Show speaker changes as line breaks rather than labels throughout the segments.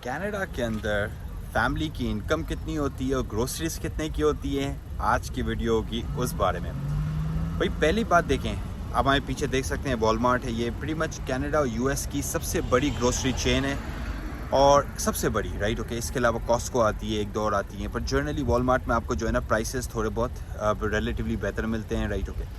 Canada के अंदर family की इनकम कितनी होती है और ग्रोसरीज कितने की होती है, आज की वीडियो होगी उस बारे में। भाई पहली बात देखें, आप हमारे पीछे देख सकते हैं वॉलमार्ट है। ये प्रीटी मच कनाडा और यूएस की सबसे बड़ी ग्रोसरी चेन है और सबसे बड़ी, राइट। ओके, इसके अलावा कॉस्को आती है, एक दो और आती हैं, पर जनरली वॉलमार्ट में आपको जो है ना प्राइसेस थोड़े बहुत रिलेटिवली बेहतर मिलते हैं, राइट। ओके,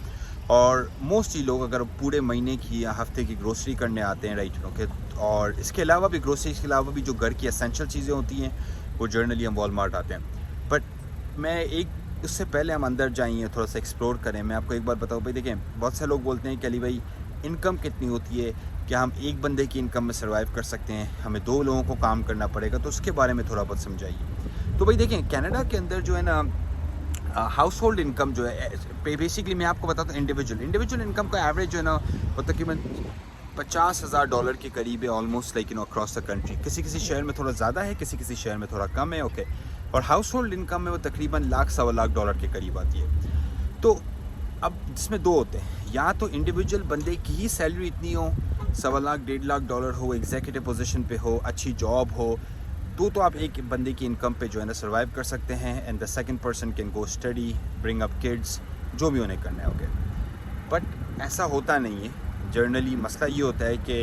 और मोस्टली लोग अगर पूरे महीने की या हफ्ते की ग्रोसरी करने आते हैं, राइट। ओके, और इसके अलावा भी ग्रोसरी के अलावा भी जो घर की एसेंशियल चीज़ें होती हैं वो जनरली हम वॉलमार्ट आते हैं। बट मैं एक उससे पहले हम अंदर जाइए, थोड़ा सा एक्सप्लोर करें। मैं आपको एक बात बताऊँ भाई, देखें बहुत से लोग बोलते हैं कि अली भाई इनकम कितनी होती है, क्या हम एक बंदे की इनकम में सर्वाइव कर सकते हैं, हमें दो लोगों को काम करना पड़ेगा, तो उसके बारे में थोड़ा बहुत समझाइए। तो भाई देखें, कनाडा के अंदर जो है ना हाउस होल्ड इनकम जो है, बेसिकली मैं आपको बताता हूँ इंडिविजुअल इनकम का एवरेज जो है ना वो तकरीबन $50,000 के करीब है, almost like across the country. किसी किसी शहर में थोड़ा ज़्यादा है, किसी किसी शहर में थोड़ा कम है। ओके, और हाउस होल्ड इनकम में वो तकरीबन लाख सवा लाख डॉलर के करीब आती है। तो अब जिसमें दो होते हैं, या तो इंडिविजुअल बंदे की ही सैलरी इतनी हो, सवा लाख डेढ़ लाख डॉलर हो, एग्जीक्यूटिव पोजीशन पे हो, अच्छी जॉब हो, तो आप एक बंदे की इनकम पे जो है ना सर्वाइव कर सकते हैं। And the second person can go study, bring up kids, जो भी उन्हें करना है। ओके, बट ऐसा होता नहीं है। जनरली मसला ये होता है कि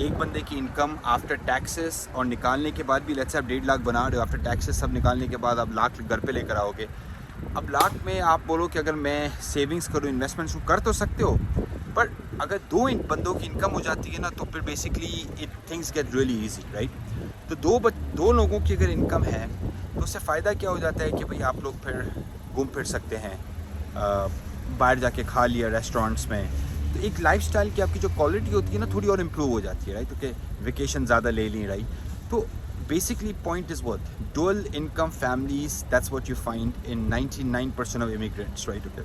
एक बंदे की इनकम आफ्टर टैक्सेस और निकालने के बाद भी, लेट्स से आप 1.5 लाख बना रहे हो, आफ्टर टैक्सेस सब निकालने के बाद आप लाख घर पे लेकर आओगे। अब लाख में आप बोलो कि अगर मैं सेविंग्स करूँ, इन्वेस्टमेंट्स कर तो सकते हो, पर अगर दो बंदों की इनकम हो जाती है ना तो फिर basically it things get really easy, right. तो दो लोगों की अगर इनकम है तो उससे फ़ायदा क्या हो जाता है कि भाई आप लोग फिर घूम फिर सकते हैं, बाहर जाके खा लिया रेस्टोरेंट्स में, तो एक लाइफस्टाइल की आपकी जो क्वालिटी होती है ना थोड़ी और इम्प्रूव हो जाती है, राइट। ओके, वेकेशन ज़्यादा ले ली, राइट। तो basically point is what dual income families, that's what you find in 99% of immigrants, right? Okay,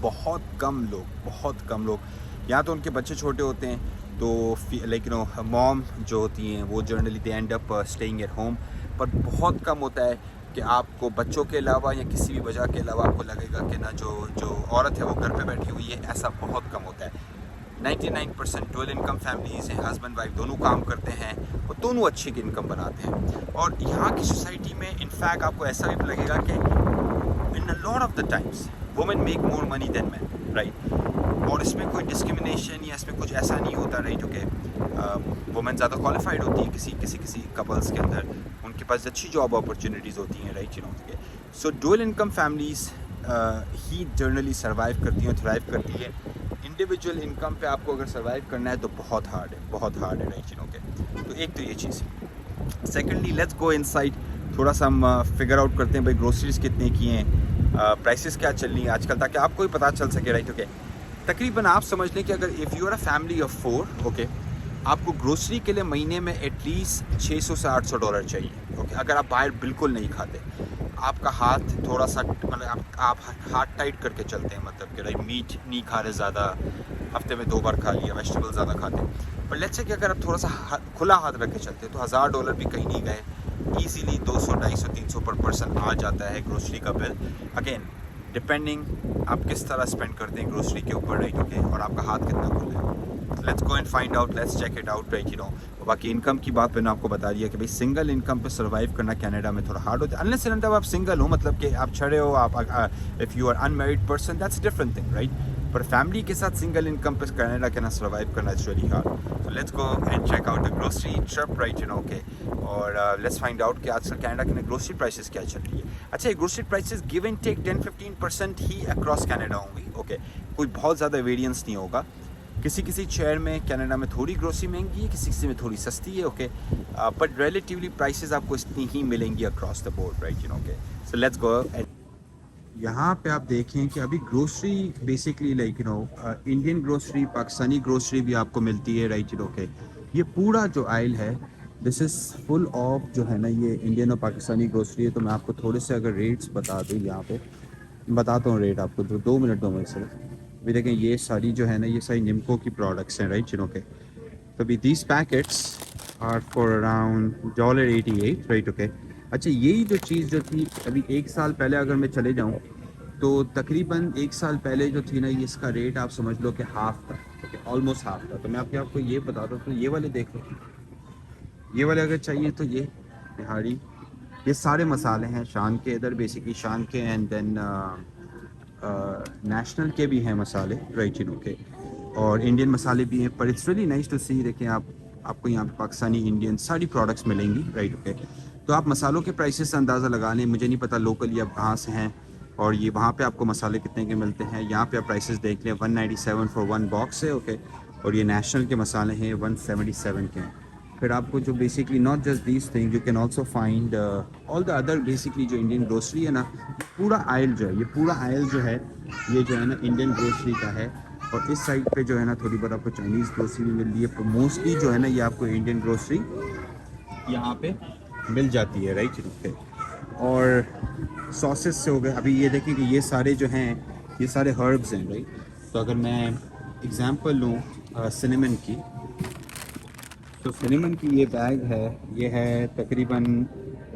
बहुत कम लोग या तो उनके बच्चे छोटे होते हैं तो लाइक मॉम जो होती हैं वो generally they and up staying at home. पर बहुत कम होता है कि आपको बच्चों के अलावा या किसी भी वजह के अलावा आपको लगेगा कि ना जो औरत है वो घर पे बैठी हुई है, ऐसा बहुत कम होता है। 99% डुअल इनकम फैमिलीज़ हैं, हस्बैंड वाइफ दोनों काम करते हैं और दोनों अच्छी इनकम बनाते हैं। और यहाँ की सोसाइटी में इनफैक्ट आपको ऐसा भी लगेगा कि in a lot of the times women make more money than man, right. और इसमें कोई डिस्क्रिमिनेशन या इसमें कुछ ऐसा नहीं होता, राइट। ओके, वुमेन ज़्यादा क्वालिफाइड होती है किसी कपल्स के अंदर, उनके पास अच्छी जॉब अपॉर्चुनिटीज़ होती हैं, राइट। सो डुअल इनकम फैमिलीज़ ही जनरली सर्वाइव करती हैं, थ्राइव करती है। इंडिविजुअल इनकम पे आपको अगर सर्वाइव करना है तो बहुत हार्ड है, राइट। ओके, तो एक तो ये चीज़। सेकेंडली लेट्स गो इनसाइड, थोड़ा सा हम फिगर आउट करते हैं भाई ग्रोसरीज कितने की हैं, प्राइसेस क्या चल रही हैं आजकल, ताकि आपको भी पता चल सके, राइट। ओके, तकरीबन आप समझ लें कि अगर if you are a family of 4, okay, आपको ग्रोसरी के लिए महीने में एटलीस्ट $600 से $800 चाहिए। ओके, अगर आप बाहर बिल्कुल नहीं खाते, आपका हाथ थोड़ा सा मतलब आप हाथ टाइट करके चलते हैं, मतलब कि राइट मीट नहीं खा रहे ज़्यादा, हफ्ते में 2 बार खा लिया, वेजिटेबल ज़्यादा खाते हैं। पर लेट्स से कि अगर आप थोड़ा सा खुला हाथ रख के चलते हैं तो $1000 भी कहीं नहीं गए, ईजीली 200, 250, 300 पर पर्सन आ जाता है ग्रोसरी का बिल। अगेन डिपेंडिंग आप किस तरह स्पेंड करते हैं ग्रोसरी के ऊपर, राइट। ओके, और आपका हाथ कितना खुला है। Let's go and find out, let's check it out, right. और बाकी इनकम की बात मैंने आपको बता दिया कि भाई सिंगल इनकम पे सर्वाइव करना कनाडा में थोड़ा हार्ड होता है, अनलेस एंड आप सिंगल हो, मतलब कि आप छड़े हो, आप if you are unmarried person that's different thing, right. पर फैमिली के साथ सिंगल इनकम पे कनाडा के ना सर्वाइव करना इट्स रियली हार्ड। तो let's go and check out the grocery trip, right. Okay, और लेट्स फाइंड आउट कि आजकल कनाडा के ग्रोसरी प्राइसेस क्या चल रही है। अच्छा, ये grocery prices give and take 10-15% ही अक्रॉस कनाडा होंगी। ओके, कोई बहुत ज़्यादा वेरिएंस नहीं होगा। किसी शहर में कनाडा में थोड़ी ग्रोसरी महंगी है, किसी में थोड़ी सस्ती है। ओके, बट रिलेटिवली प्राइसेस आपको इतनी ही मिलेंगी across the board, right. Okay, so let's go. यहाँ पे आप देखें कि अभी grocery basically like Indian grocery, Pakistani grocery भी आपको मिलती है, राइट। ओके, ये पूरा जो आइल है दिस इज़ फुल ऑफ जो है ना ये इंडियन और पाकिस्तानी ग्रोसरी है। तो मैं आपको थोड़े से अगर रेट्स बता दूँ, यहाँ पे बताता हूँ रेट आपको, 2 मिनट दो मिनट सिर्फ। अभी देखें ये सारी जो है ना ये सारी निम्को की प्रोडक्ट्स हैं, राइट। ओके, तो अभी these packets are for around $88, right. Okay, अच्छा, यही जो चीज़ जो थी अभी 1 साल पहले अगर मैं चले जाऊँ तो तकरीबन 1 साल पहले जो थी ना ये इसका रेट आप समझ लो कि हाफ था, ओके, ऑलमोस्ट हाफ था। तो मैं आपको ये बता दूँ, तो ये वाले देख लो, ये वाले अगर चाहिए तो ये निहारी, ये सारे मसाले हैं शान के, इधर बेसिकली शान के एंड देन नेशनल के भी हैं मसाले, राइट यू नो के, और इंडियन मसाले भी हैं। पर इट्स रियली नाइस टू सी, देखें आपको यहाँ पे पाकिस्तानी इंडियन सारी प्रोडक्ट्स मिलेंगी, राइट ओके। तो आप मसालों के प्राइसेस से अंदाज़ा लगा लें, मुझे नहीं पता लोकल या कहाँ से हैं, और ये वहाँ पे आपको मसाले कितने के मिलते हैं। यहाँ पे आप प्राइसेस देख लें, 197 फॉर 1 बॉक्स है, ओके। और ये नेशनल के मसाले हैं 177 के हैं। फिर आपको जो basically not just these thing, you can also find all the other basically जो इंडियन ग्रोसरी है ना, पूरा आयल जो है, ये पूरा आयल जो है ये जो है ना इंडियन ग्रोसरी का है। और इस साइड पे जो है ना थोड़ी बहुत आपको चाइनीज़ ग्रोसरी भी मिल रही है, पर मोस्टली जो है ना ये आपको इंडियन ग्रोसरी यहाँ पे मिल जाती है, राइट ओके। और सॉसेस से हो गए, अभी ये देखिए कि ये सारे जो हैं ये सारे हर्ब्स हैं, राइट। तो अगर मैं एग्जांपल लूँ सिनेमन की, तो सिनेमन की ये बैग है, ये है तकरीबन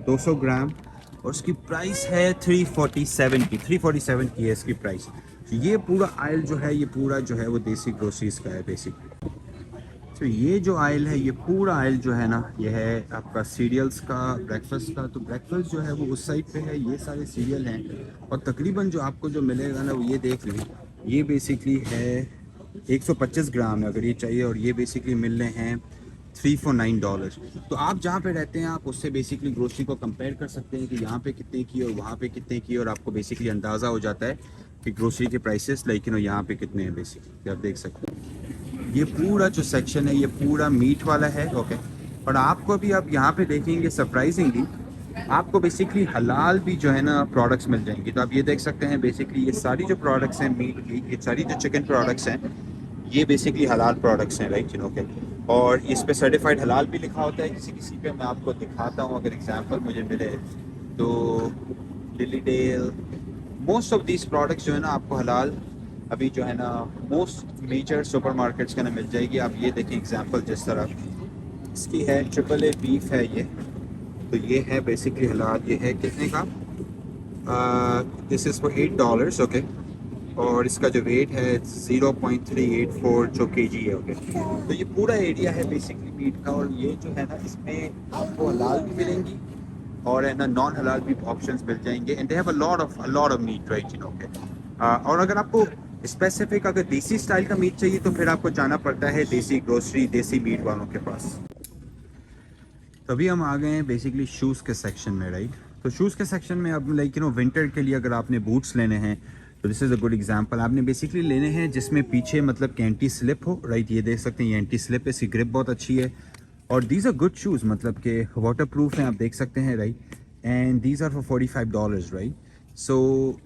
200 ग्राम और उसकी प्राइस है 347 की, 347 की है इसकी प्राइस। तो ये पूरा आयल जो है, ये पूरा जो है वो देसी ग्रोसरीज का है बेसिकली। तो ये जो आयल है, ये पूरा आयल जो है ना, ये है आपका सीरियल्स का, ब्रेकफास्ट का। तो ब्रेकफास्ट जो है वो उस साइड पे है, ये सारे सीरियल हैं। और तकरीबन जो आपको जो मिलेगा ना वो ये देख लें, ये बेसिकली है 125 ग्राम है अगर ये चाहिए, और ये बेसिकली मिल रहे हैं $349। तो आप जहाँ पे रहते हैं आप उससे बेसिकली ग्रोसरी को कंपेयर कर सकते हैं कि यहाँ पे कितने की और वहाँ पे कितने की, और आपको बेसिकली अंदाज़ा हो जाता है कि ग्रोसरी के प्राइसेस लेकिन यहाँ पे कितने हैं बेसिकली, आप देख सकते हैं। ये पूरा जो सेक्शन है ये पूरा मीट वाला है, ओके। और आपको भी आप यहाँ पे देखेंगे सरप्राइजिंगली आपको बेसिकली हलाल भी जो है ना प्रोडक्ट्स मिल जाएंगी। तो आप ये देख सकते हैं बेसिकली ये सारी जो प्रोडक्ट्स हैं मीट की, ये सारी जो चिकन प्रोडक्ट्स हैं ये बेसिकली हलाल प्रोडक्ट्स हैं, राइट ओके। और इस पे सर्टिफाइड हलाल भी लिखा होता है किसी किसी पे, मैं आपको दिखाता हूँ अगर एग्जांपल मुझे मिले तो। Lilydale, most of these products जो है ना आपको हलाल अभी जो है ना मोस्ट मेजर सुपरमार्केट्स के ना मिल जाएगी। आप ये देखें एग्जांपल जिस तरह इसकी है, AAA बीफ है ये, तो ये है बेसिकली हलाल। ये है कितने का, दिस इज़ फॉर $8, ओके। और इसका जो वेट है 0.384 जो kg है, ओके। तो ये पूरा एरिया है बेसिकली मीट का, और ये जो है ना इसमें आपको हलाल भी मिलेंगी और है ना नॉन हलाल भी ऑप्शंस मिल जाएंगे। And they have a lot of meat, right you know, okay. और अगर आपको स्पेसिफिक अगर देसी स्टाइल का मीट चाहिए तो फिर आपको जाना पड़ता है देसी ग्रोसरी, देसी मीट वालों के पास। तभी हम आ गए हैं बेसिकली शूज़ के सेक्शन में, राइट। तो शूज़ के सेक्शन में अब लाइक यू नो विंटर के लिए अगर आपने बूट्स लेने हैं तो this is a good example. आपने बेसिकली लेने हैं जिसमें पीछे मतलब कि एंटी स्लिप हो, राइट। ये देख सकते हैं ये एंटी स्लिप है, इसकी ग्रिप बहुत अच्छी है, और दीज आर गुड शूज़, मतलब कि वाटर प्रूफ हैं, आप देख सकते हैं, right. And these are for $45, right. So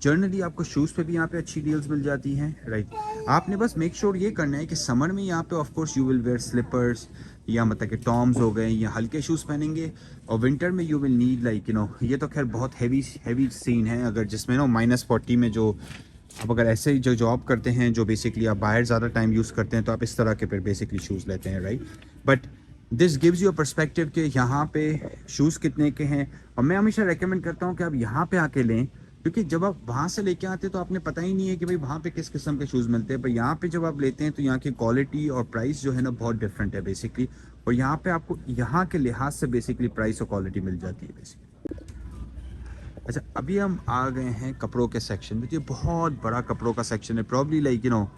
generally आपको शूज़ पे भी यहाँ पे अच्छी डील्स मिल जाती हैं, राइट। आपने बस मेक श्योर ये करना है कि समर में यहाँ पे of course you will wear slippers या मतलब कि टॉम्स हो गए या हल्के शूज़ पहनेंगे, और विंटर में you will need like you know, ये तो खैर बहुत हैवी सीन है अगर जिसमें ना -40 में जो आप अगर ऐसे ही जो जॉब करते हैं, जो बेसिकली आप बाहर ज़्यादा टाइम यूज़ करते हैं, तो आप इस तरह के फिर बेसिकली शूज़ लेते हैं, right. But this gives you a perspective कि यहाँ पे शूज़ कितने के हैं। और मैं हमेशा रेकमेंड करता हूँ कि आप यहाँ पे आके लें, क्योंकि जब आप वहाँ से लेके आते हैं तो आपने पता ही नहीं है कि भाई वहाँ पे किस किस्म के शूज़ मिलते हैं, पर यहाँ पे जब आप लेते हैं तो यहाँ की क्वालिटी और प्राइस जो है ना बहुत डिफरेंट है बेसिकली। और यहाँ पे आपको यहाँ के लिहाज से बेसिकली प्राइस और क्वालिटी मिल जाती है बेसिकली। अच्छा, अभी हम आ गए हैं कपड़ों के सेक्शन में। ये बहुत बड़ा कपड़ों का सेक्शन है, probably like you know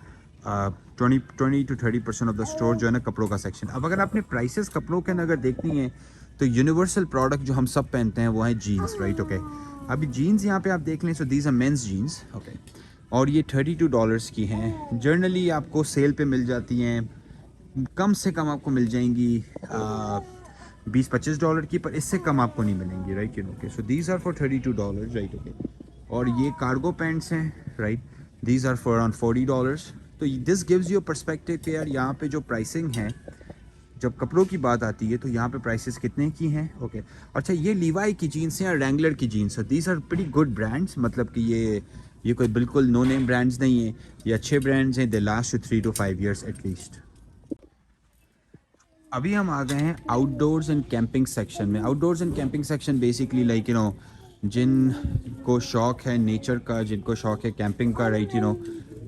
20 to 30% of the store जो है ना कपड़ों का सेक्शन। अब अगर आपने प्राइसेस कपड़ों के अगर देखनी है तो यूनिवर्सल प्रोडक्ट जो हम सब पहनते हैं वो है जीन्स, राइट ओके। अभी जीन्स यहाँ पे आप देख लें, so these are men's jeans, okay. और ये $32 की हैं। जर्नली आपको सेल पे मिल जाती हैं, कम से कम आपको मिल जाएंगी $20-25 की, पर इससे कम आपको नहीं मिलेंगी, right you know, okay. So these are for $32, right okay. और ये कार्गो पैंट्स हैं, right, these are for around $40। तो दिस गिव्स यू पर्सपेक्टिव कि यार यहाँ पे जो प्राइसिंग है जब कपड़ों की बात आती है तो यहाँ पे प्राइसेस कितने की हैं, ओके। अच्छा, ये लीवाई की जीन्स हैं या रैंगलर की जीन्स है, these are pretty good brands, मतलब कि ये कोई बिल्कुल नो नेम ब्रांड्स नहीं है, ये अच्छे ब्रांड्स हैं, दे लास्ट 3 to 5 years एटलीस्ट। अभी हम आ गए हैं आउटडोर्स एंड कैंपिंग सेक्शन में। Outdoors and camping section basically like you know जिनको शौक है नेचर का, जिनको शौक है कैंपिंग का, राइट यू नो,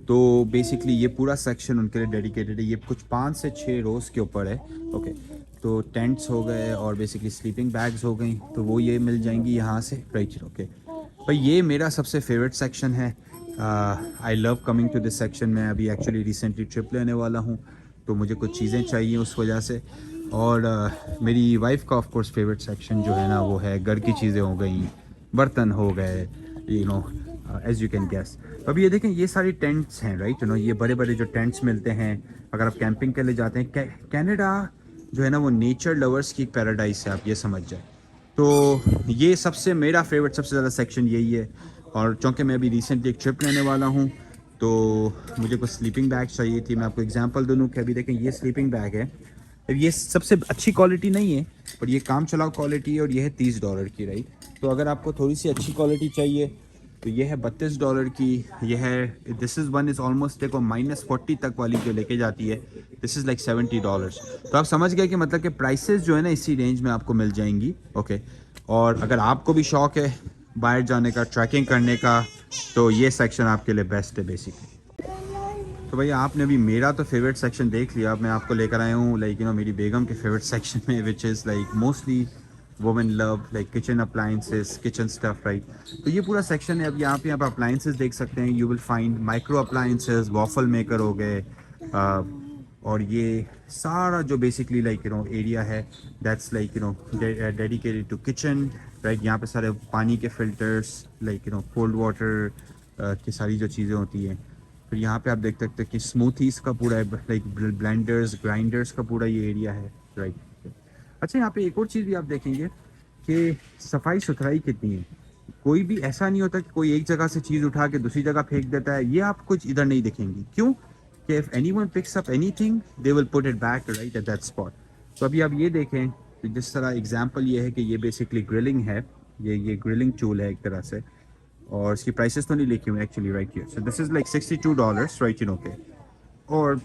तो बेसिकली ये पूरा सेक्शन उनके लिए डेडिकेटेड है। ये कुछ 5 से 6 रोज़ के ऊपर है, ओके। तो टेंट्स हो गए और बेसिकली स्लीपिंग बैग्स हो गई, तो वो ये मिल जाएंगी यहाँ से, राइट। ओके भाई, ये मेरा सबसे फेवरेट सेक्शन है। I love coming to this section. मैं अभी एक्चुअली रिसेंटली ट्रिप लेने वाला हूँ, तो मुझे कुछ चीज़ें चाहिए उस वजह से। और मेरी वाइफ का ऑफ कोर्स फेवरेट सेक्शन जो है ना, वो है घर की चीज़ें हो गई, बर्तन हो गए, you know, as you can guess. तो अभी ये देखें, ये सारी टेंट्स हैं, राइट। ये बड़े बड़े जो टेंट्स मिलते हैं अगर आप कैंपिंग के लिए जाते हैं। कनाडा जो है ना, वो नेचर लवर्स की पैराडाइज है, आप ये समझ जाए। तो ये सबसे मेरा फेवरेट सबसे ज़्यादा सेक्शन यही है। और चूँकि मैं अभी रिसेंटली एक ट्रिप लेने वाला हूँ, तो मुझे कुछ स्लीपिंग बैग चाहिए थी। मैं आपको एग्जांपल दूँ कि अभी देखें, ये स्लीपिंग बैग है। अब ये सबसे अच्छी क्वालिटी नहीं है, पर ये काम चलाओ क्वालिटी है, और ये है $30 की, राइट। तो अगर आपको थोड़ी सी अच्छी क्वालिटी चाहिए तो ये है $32 की। ये है, this is one is almost, देखो -40 तक वाली जो लेके जाती है, दिस इज़ लाइक $70। तो आप समझ गए कि मतलब कि प्राइसेस जो है ना, इसी रेंज में आपको मिल जाएंगी। ओके, और अगर आपको भी शौक है बाहर जाने का, ट्रैकिंग करने का, तो ये सेक्शन आपके लिए बेस्ट है बेसिकली। तो भैया आपने अभी मेरा तो फेवरेट सेक्शन देख लिया। अब मैं आपको लेकर आया हूँ लाइक मेरी बेगम के फेवरेट सेक्शन में, which is like mostly women love, like kitchen appliances, kitchen stuff, right. तो ये पूरा सेक्शन है। अब यहाँ पे आप अप्लाइंसेस देख सकते हैं। You will find micro appliances, waffle maker हो गए, और ये सारा जो बेसिकली लाइक एरिया है, that's like dedicated to kitchen, right. यहाँ पे सारे पानी के फिल्टर्स, लाइक कोल्ड वाटर की सारी जो चीज़ें होती हैं। फिर यहाँ पे आप देख सकते हैं कि स्मूथीज का पूरा लाइक ब्लेंडर्स, ग्राइंडर्स का पूरा ये एरिया है, राइट। अच्छा, यहाँ पे एक और चीज़ भी आप देखेंगे कि सफाई सुथराई कितनी है। कोई भी ऐसा नहीं होता कि कोई एक जगह से चीज़ उठा के दूसरी जगह फेंक देता है। ये आप कुछ इधर नहीं दिखेंगी। क्यों? कि if anyone picks up anything, they will put it back right at that spot. तो अभी आप ये देखें, तो जिस तरह एग्जांपल ये है कि ये बेसिकली ग्रिलिंग है, ये ग्रिलिंग टूल है एक तरह से, और इसकी प्राइसेस तो नहीं लिखी हुई actually right here. So this is like $62 right, okay. और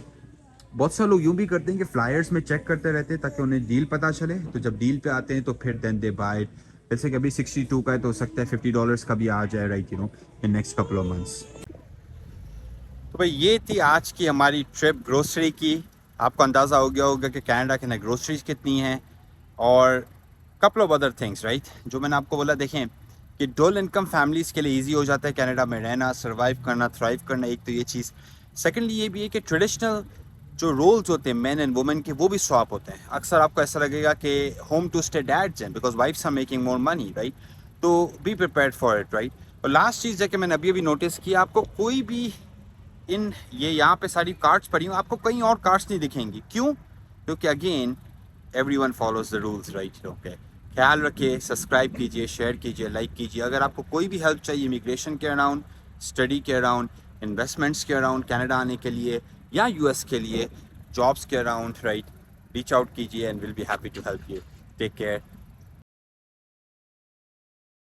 बहुत सारे लोग यूं भी करते हैं कि फ्लायर्स में चेक करते रहते हैं ताकि उन्हें डील पता चले, तो जब डील पे आते हैं तो फिर देन दे बाय इट। जैसे कि अभी 62 का है, तो हो सकता है $50 का भी आ जाए, right, in next couple of months. तो भाई ये थी आज की हमारी ट्रिप ग्रोसरी की। आपको अंदाज़ा हो गया होगा कि कनाडा के ना ग्रोसरीज कितनी हैं, और couple of other things, right. जो मैंने आपको बोला, देखें कि डुअल इनकम फैमिलीज़ के लिए इजी हो जाता है कनाडा में रहना, सर्वाइव करना, थ्राइव करना। एक तो ये चीज़। सेकेंडली ये भी है कि ट्रेडिशनल जो रोल्स होते हैं मैन एंड वुमेन के, वो भी स्वैप होते हैं। अक्सर आपको ऐसा लगेगा कि होम टू स्टे डैड्स हैं because wifes are making more money, right. तो be prepared for it, right. और लास्ट चीज़ है कि मैंने अभी नोटिस किया, आपको कोई भी इन ये यहाँ पे सारी कार्ड्स पड़ी हुई, आपको कहीं और कार्ड्स नहीं दिखेंगी। क्यों? क्योंकि again everyone follows the rules, right, okay. ख्याल रखिए, सब्सक्राइब कीजिए, शेयर कीजिए, लाइक कीजिए। अगर आपको कोई भी हेल्प चाहिए इमिग्रेशन के अराउंड, स्टडी के अराउंड, इन्वेस्टमेंट्स के अराउंड, कनाडा आने के लिए या यूएस के लिए, जॉब्स के अराउंड, राइट, रीच आउट कीजिए and will be happy to help you. Take care.